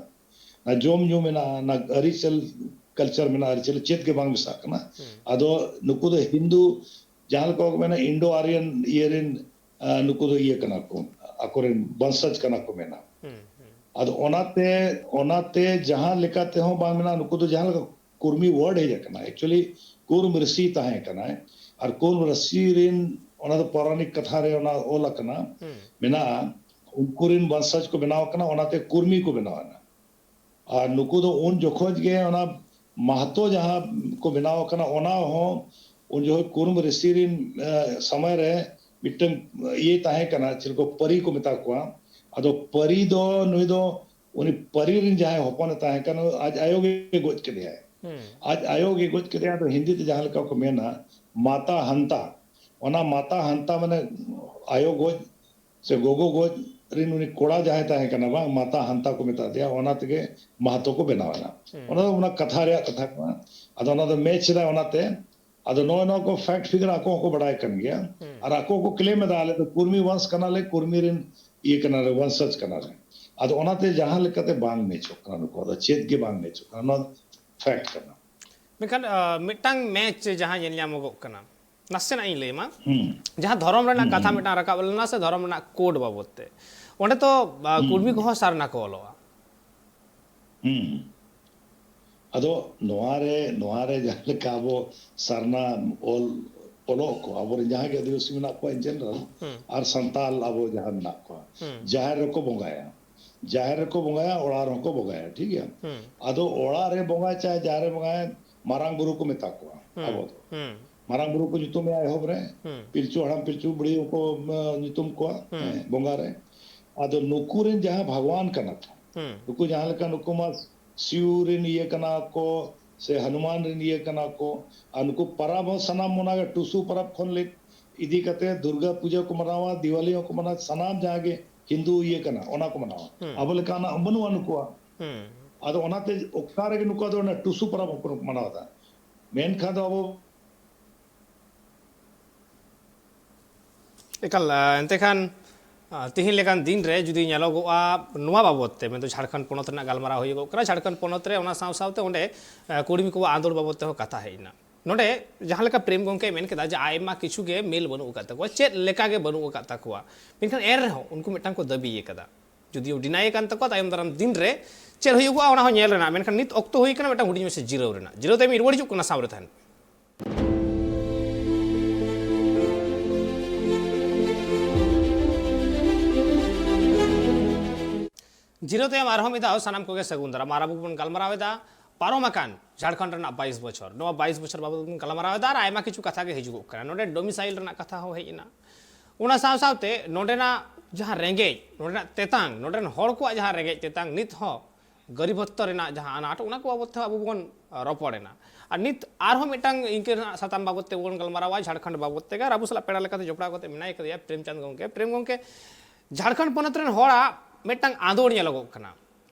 ना जोम जो में ना अरिचल कल्चर में ना अरिचल चेत के बांग मिसा कना अदो नुकु दो हिंदू जहां को में इंडो आर्यन इयरिन नुकु दो ये कना को अकोरेन वंशज कना को मेना अदो ओनाते जहां लेकाते हो बांग में ना नुकु दो जहां कुर्मी वर्ड है कना एक्चुअली कुर्म ऋषि ताहे कना और कुर्म ऋषि रिन ओना दो पौराणिक कथा रे ओना ओला कना मेना उनकुरिन वंशज को बनाव कना ओनाते कुर्मी को बनावना और नुकु दो उन जोखोज गे ओना महतो जहां को बनाव कना ओना हो उन जो कुर्म ऋषि रिन समय रे मिटन ये ताहे कना चिलको परी को मिता को अदो परी दो नुई दो उनी परी रिन जहां होपन ताहे कना आज आयोग गोज के दिया है आज आयोग गोज के दिया तो हिंदी ते जहां लका को मेना माता हंता ओना माता हंता माने आयोग गोज से गोगो गोज रिन उनी कोड़ा जहां ताहे कना बा माता हंता को मिता दिया ओना तके महतो को बनावना ओना उना कथा रे कथा को अदो ओना दो मैच दा ओना ते अदो नो नो को फैक्ट फिगर आको को बढ़ाए कर गया और आको को क्लेम में डाले तो कुर्मी वंश कना ले कुर्मी रिन ये कना रे वंशज कना रे अदो ओनाते जहां लेकते बांग में छोकना को अदो चेत के बांग में छोकना फैक्ट करना मेखान मिटांग मैच जहां येल ᱧᱟᱢᱚᱜ कना नासेना इन लेमा जहां धर्म रेना कथा मिटा रकाब लेना से धर्म रेना कोड बाबते ओंडे तो कुर्मी को सारना को ओलोआ अदो नोआरे जहां लेका वो सरना ओल ओलो को अब जहां के आदिवासी में ना को इन जनरल और संताल अब जहां ना को जाहिर को बंगाया ओड़ा रो को बंगाया ठीक है अदो ओड़ा रे बंगा चाहे जाहिर बंगाया मारांग गुरु को मिता को अब मारांग गुरु को जुतुम में आए हो रे पिलचू हड़म पिलचू बड़ी को जुतुम को बंगा रे अदो नुकुरिन जहां भगवान कना था नुकु जहां लेका नुकु मा शिवरिन ये कना को से हनुमान रिन ये कना को अनको परब सनाम मना टुसु परब खन ले इदी कते दुर्गा पूजा को मनावा दिवाली को मना सनाम जागे हिंदू ये कना ओना को मनावा अब लेकाना बनु अनको अदो ओनाते ओकारे के नुको दो ना टुसु परब को मनावा था मेन खा दो अब एकल एंते खान तिहिन लेकान दिन रे जुदी नेलोगोआ नुवा बाबते में तो झारखंड पोनत ना गालमारा होइगो करा झारखंड पोनत रे ओना साव सावते ओंडे कुर्मी को आंदोल बाबते हो कथा हेइना नोडे जहां लेका प्रेम गंके मेन केदा जे आयमा किछु गे मेल बनु उकाता को चेत लेका गे बनु उकाता को मेनखान एर हो उनको मिटांग को दबी ये कदा जुदी डिनाय कान तको तायम दरम दिन रे चेत होइगो ओना हो नेल रेना मेनखान नित ऑक्टो होई कना मिटांग हुडी में से जीरो रेना जीरो ते मी रुवाड़ी चुक ना सावरे थान जीरो ते आरो मिदा सानाम कोगे सगुंदरा माराबु बन गालमारावेदा पारोमाकान झारखंड रना 22 बछर नो 22 बछर बाबू बन गालमारावेदा आर आयमा किछु कथा के हिजुगो करा नोडे डोमिसाइल रना कथा हो हेइना उना साव सावते नोडेना जहां रेंगे नोडेना तेतांग नोडेन हड़ को जहां रेंगे तेतांग नित हो गरीबत्व रेना जहां अनाट उना को बाबत बाबू बन रपड़ेना और नित आरो मिटांग इनके साताम बाबते बन गालमारावा झारखंड बाबते गा राबुसला पेड़ा लेकाते जोपड़ा कोते मिनाय कदिया प्रेम गंके झारखंड पोनत रेन हड़ा मिटांग आंदोड़ नेलोगो कना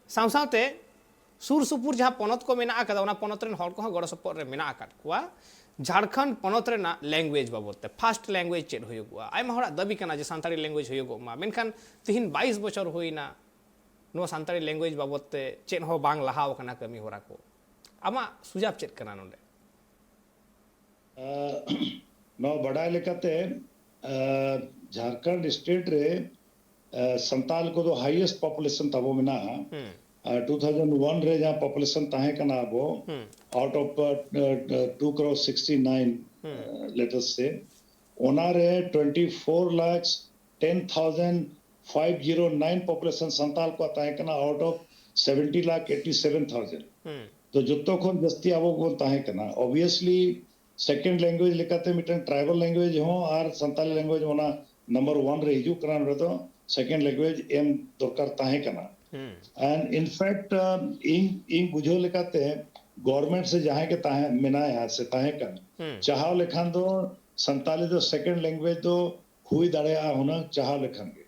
साव सावते सुर सुपुर जहां पोनत को मेना आकदा ओना पोनत रेन हड़ को गड़ सपोर्ट रे मेना आकाट कुआ झारखंड पोनत रेना लैंग्वेज बाबते फास्ट लैंग्वेज चेड होयुगुआ आयमा हड़ा दबी कना जे सांताड़ी लैंग्वेज होयुगो मा मेनखान तिहिन 22 बछर होइना नो सांताड़ी लैंग्वेज बाबते चेड हो बांग लहाव कना कमी होरा को आमा सुजाब चेड कना नोंडे नो बड़ा लेकाते झारखंड स्टेट रे संताल को तो हाईएस्ट पॉपुलेशन तबो में ना 2001 रे जहां पॉपुलेशन ताहे कना वो out of 2 crore 69 let's say ओना रे 24,10,509 पॉपुलेशन संताल को ताहे कना आउट ऑफ 70,87,000 तो जुत्तो खोन जस्ती आवो को ताहे कना ऑब्वियसली सेकंड लैंग्वेज लेकाते मिटन ट्राइबल लैंग्वेज हो और संताली लैंग्वेज होना नंबर 1 रे हिजू करा रे तो सेकंड लैंग्वेज एम दरकार ताहे कना एंड इन फैक्ट इन बुझो लेकाते गवर्नमेंट से जहां के ताहे मिनाया से ताहे कन चाहो लेखन दो संताली दो सेकंड लैंग्वेज दो हुई दाड़े होना चाहो लेखन के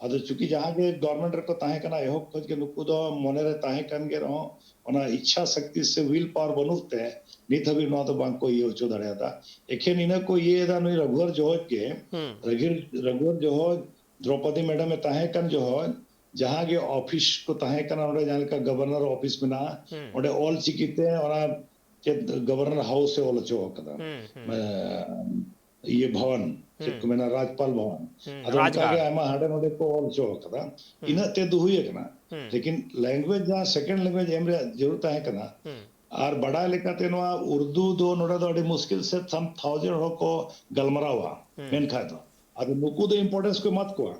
अद चूंकि जहां के गवर्नमेंट रे को ताहे कना एहो खोज के नुकु दो मने रे ताहे कन के रहो ओना इच्छा शक्ति से विल पावर बनुते नित हबी नो तो बांग को ये उचो दाड़े दा एखे निने को ये दा नुई रघुवर जोहज के रघुवर जोहज द्रौपदी मैडम में ताहे कन जोहज जहां के ऑफिस को ताहे कना ओडे जहां का गवर्नर ऑफिस में ना ओडे ऑल चिकिते ओना के गवर्नर हाउस से ओल चो कदा ये भवन को मेना राजपाल भवन अदो उनका के आमा हाडे नोडे को ऑल चो कदा इना ते दु हुई कना लेकिन लैंग्वेज जहां सेकंड लैंग्वेज एमरे जरूरत है कना और बड़ा लेकाते नोआ उर्दू दो नोडे दो अडी मुश्किल से सम 1000 हो को गलमरावा मेन खा दो अदो नुकु दो इंपोर्टेंस को मत को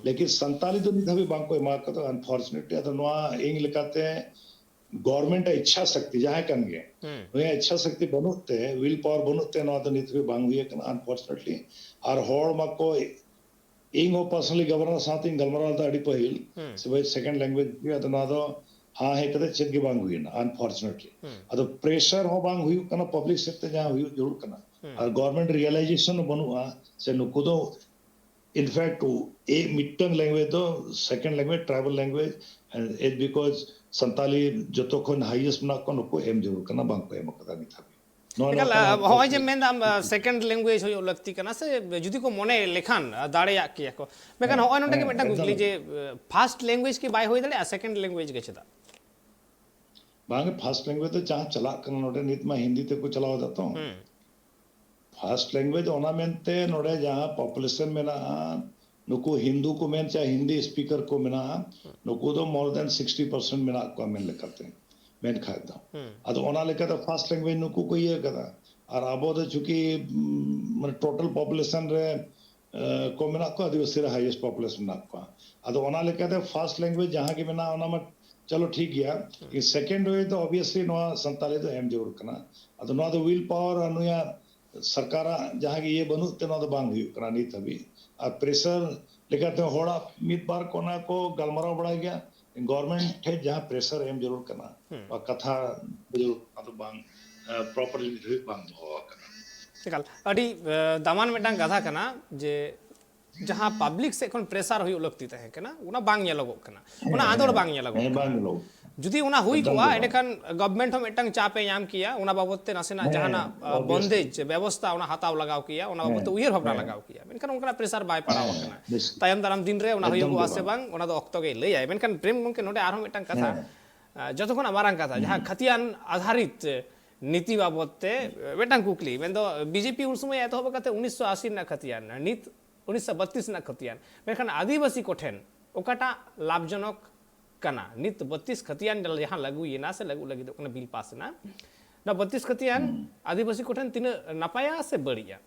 लेकिन संताली तो नहीं बांग को मार कर अनफॉर्चुनेटली अदो नोआ इंग लेकाते गवर्नमेंट इच्छा शक्ति जहां कन गे वे इच्छा शक्ति बनुते विल पावर बनुते नोआ तो नित बांग हुई कना अनफॉर्चुनेटली और होड़ मको इंग ओ पर्सनली गवर्नर साथ इंग गलमरा दा अडी पहिल से भाई सेकंड लैंग्वेज के अदो ना दो हाँ है कदे चेक के बांग हुई ना अनफॉर्चुनेटली अदो प्रेशर हो बांग हुई कना पब्लिक सेक्टर जहां हुई जरूर कना और गवर्नमेंट रियलाइजेशन बनुआ से नुकु दो इनफैक्ट ए मिड लैंग्वेज दो second language tribal language and it because Santali जतो खन हाईएस्ट ना को नुकु एम जरूर कना बांग को एम कदा नि थाबी निकल होय जे मेन दाम सेकंड लैंग्वेज हो लगती कना से जुदी को मने लेखान दाड़े या किया को मेकन होय नोटे के मेटा गुगली जे फर्स्ट लैंग्वेज की बाय होय दले सेकंड लैंग्वेज के छदा बांगे फर्स्ट लैंग्वेज तो जहां चला कना नोटे नित में हिंदी ते को चलावा जाता हूं फर्स्ट लैंग्वेज ओना मेनते नोडे जहां पॉपुलेशन में ना नुकु हिंदू को मेन चाहे हिंदी स्पीकर को मेना नुकु दो मोर देन 60% मेना को मेन लेकते मेन खादा अद ओना लेकते फर्स्ट लैंग्वेज नुकु को ये कदा और अबो दो चूंकि मन टोटल पॉपुलेशन रे को मेना को आदिवासी रे हाईएस्ट पॉपुलेशन ना को अद ओना लेकते फर्स्ट लैंग्वेज जहां के मेना ओना में चलो ठीक गया कि सेकंड वे तो ऑब्वियसली नो संताले तो एम जरूर कना अद नो तो विल पावर अनुया सरकार जहां की ये बनु तेना तो बांग हुई कना नी तभी और प्रेशर लेकाते होड़ा मित बार कोना को गलमरा बढ़ा गया गवर्नमेंट है जहां प्रेशर एम जरूर कना और कथा जरूर तो बांग प्रॉपर्ली बांग हो कना निकल अडी दामान मेटांग कथा कना जे जहां पब्लिक से कोन प्रेशर हुई लगती तहे कना उना बांग ये लगो कना उना आदर बांग ये लगो बांग लो जुदी उना हुई कोआ एडकान गवर्नमेंट हम एटंग चापे याम किया उना बाबतते नसेना जहाना बंदेज व्यवस्था उना हाताव लगाव किया उना बाबतते उयर भावना लगाव किया मेनखान उनका प्रेशर बाय पड़ाव कना तायम दाराम दिन रे उना हुई को आसे बांग उना दो ऑक्टो के ले आय मेनखान प्रेम गंके नोडे आरो एटंग कथा जतखन अमारांग कथा जहां खतियान आधारित नीति बाबतते वेटंग कुकली मेन दो बीजेपी उन समय एतो बकते 1980 ना खतियान नीत 1932 ना खतियान मेनखान आदिवासी कोठेन ओकाटा लाभजनक कना नित 32 खतियान जहां लगू ये ना से लगू लगी तो बिल पास ना 32 खतियान आदिवासी कोठन तीन नपाया से बढ़िया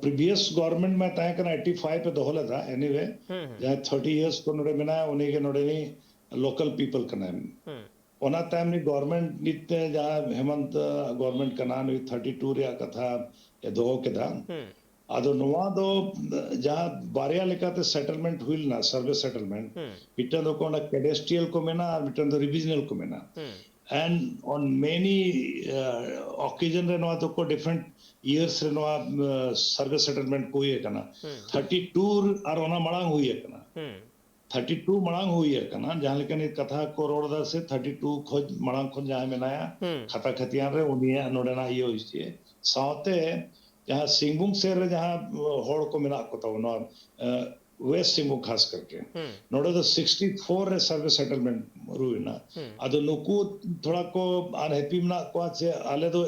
प्रीवियस गवर्नमेंट में ताए कना 85 पे दोहला था एनीवे जहां 30 इयर्स को नोडे बिना उन्हीं के नोडे नी लोकल पीपल कना ओना टाइम नी गवर्नमेंट नित जहां हेमंत गवर्नमेंट कना नी 32 रे कथा ये दो के दा अदो नोवा दो जहां बारिया लेकाते सेटलमेंट हुइल ना सर्वे सेटलमेंट बिटन दो कोना कैडेस्ट्रियल को मेना और बिटन दो रिविजनल को मेना एंड ऑन मेनी ओकेजन रे नोवा तो को डिफरेंट इयर्स रे नोवा सर्वे सेटलमेंट को ये कना 32 और ओना मळांग हुई है कना 32 मळांग हुई है कना जहां लेकिन ये कथा कोरोड़ा से 32 खोज मळांग खोज जहां मेनाया खता खतियान रे उनिया नोडना ये होइछे साथे जहां सिंगबुंग शहर जहां होड़ को मिना को तो नो वेस्ट सिंगबुंग खास करके नोडे तो 64 रे सर्वे सेटलमेंट रुइना अदो नुकु थोड़ा को अनहैप्पी ना को से आले तो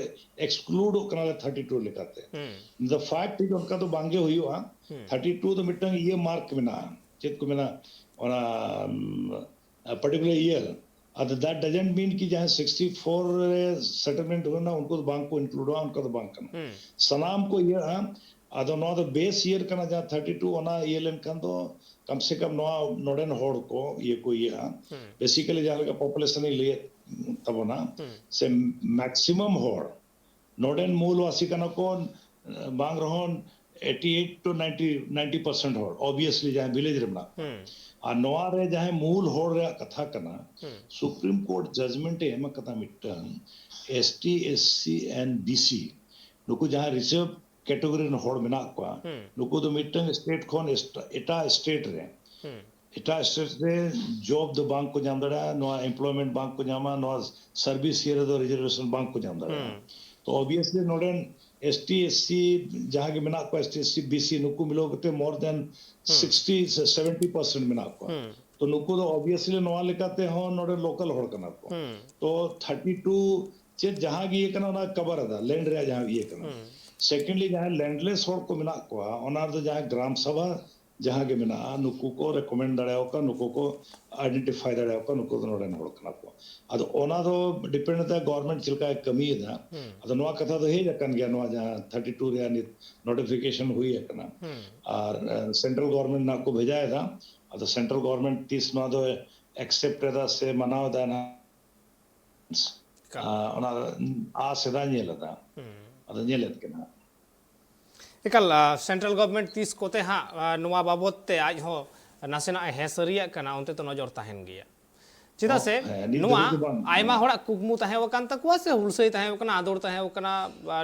एक्सक्लूड कनाले 32 लिखाते द फैक्ट इज उनका तो बांगे हुई हुआ 32 तो मिटंग ये मार्क मिना चित को मिना और पर्टिकुलर ईयर अब दैट डजंट मीन कि जहां 64 सेटलमेंट हो ना उनको तो बैंक को इंक्लूड हुआ उनका तो बैंक करना सनाम को ये अदो नो द बेस ईयर करना जहां 32 ओना ये लेन kan तो कम से कम नो नोडन होड़ को ये को ये बेसिकली जहां का पॉपुलेशन ले तब ना से मैक्सिमम होड़ नोडन मूलवासी कना को बांग रहन 88 to 90% hor obviously jahan village re mena ar noa re jahan mool hor re katha kana supreme court judgment e ema kata mittang ST SC and BC nuku jahan reserve category ren hor mena kwa nuku do mittang state khon eta state re eta state re job do bank ko jam dara noa employment bank ko jama noa service here do reservation bank ko jam dara तो obviously noden ST SC जहाँ के मिना को ST SC BC नुकु मिलो कते more than 60-70% मिना को तो नुकु तो obviously नवा लिखाते हो नोडे local होड़ करना को तो 32 चेत जहाँ की ये करना ना कबर है land रे जहाँ ये करना secondly जहाँ landless होड़ को मिना को ओनार तो जहाँ ग्राम सभा जहाँ के मिना नुकु को recommend दड़े होगा नुकु को identify दड़े होगा नुकु तो नोडे होड़ करना को ಅದು ಓನಾದು ಡಿಪೆಂಡ್ ಅದ ಗವರ್ನಮೆಂಟ್ ಚಿಲ್ಕ ಕಮ್ಮಿ ಇದ ಅದು ನೋವಾ ಕಥಾ तो हे जकन गया नोवा जहां 32 रे नोटिफिकेशन हुई है कना और सेंट्रल गवर्नमेंट ना को भेजा है था ಅದು सेंट्रल गवर्नमेंट 30 नो दो एक्सेप्ट दा से मनाव दा ना ओना आ सेदा नेलदा ಅದು नेलत केना एकल सेंट्रल गवर्नमेंट 30 कोते हा नोवा बाबत ते आज हो नासेना हेसरिया कना उनते तो नजर ताहेन गया चिदा से नुआ आयमा होड़ा कुकमु ताहे वकान तकवा से हुलसई ताहे वकना आदोर ताहे वकना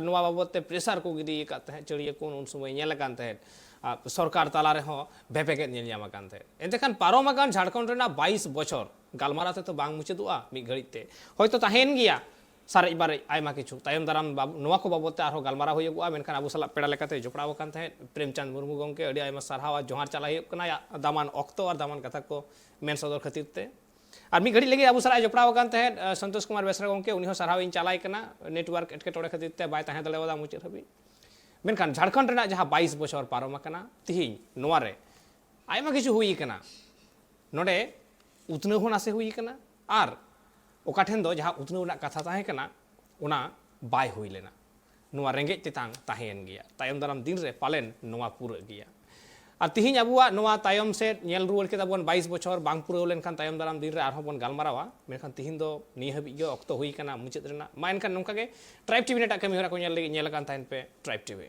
नुआ बाबते प्रेशर को गिदी का ताहे चड़िए कोन उन समय नेल कान ताहे सरकार ताला रे हो बेपेके नेल जामा कान ताहे एते खान पारोम कान झारखंड रेना 22 बछर गालमाराते तो बांग मुचेदुआ मि घड़ीते होयतो ताहेन गिया सारे बारे आयमा किछु तायम दाराम नुआ को बाबते आरो गालमारा होयगुआ मेनखान आबु सला पेड़ा लेकाते जोपड़ाव कान ताहे प्रेमचंद मुर्मू गंके अडी आयमा सारहावा जोहार चला हुई कना दामान ऑक्तो और दामान कथा को मेन सदर खातिरते और मी घड़ी लगे अब सारा जोपड़ा तहे संतोष कुमार बेसरा गंके उनी साराव चलाई नेटवर्क एटकेटोड़े खातिर बाय तहे दलेवा मुचाद हाबी मेनखान झारखंड रेना जहाँ 22 बछर पारम तिहिं नोवारे आयमा किछु हुई कना नोडे उतनौ हो नासे हुई कना और ओका ठेन दो जहाँ उतनौ ना कथा ताहे कना ओना बाय हुई लेना नोवा रेंगे तेतांग ताहेन गया तायम दाराम दिन रे पालेन नोवा पूरा गया और तिहिं अबुआ नोवा तायम से नेल रुआर के ताबन 22 बछर बांग पुराव लेनखान तायम दाराम दिन रे आरहों बन गालमारावा मेनखान तिहिं दो नि हाबि गे ऑक्तो हुई कना मुचाद रेना मा एनखान नोंका गे ट्राइब टीवी नेटा कमी होरा को नेल लगी नेल कान ताहेन पे ट्राइब टीवी।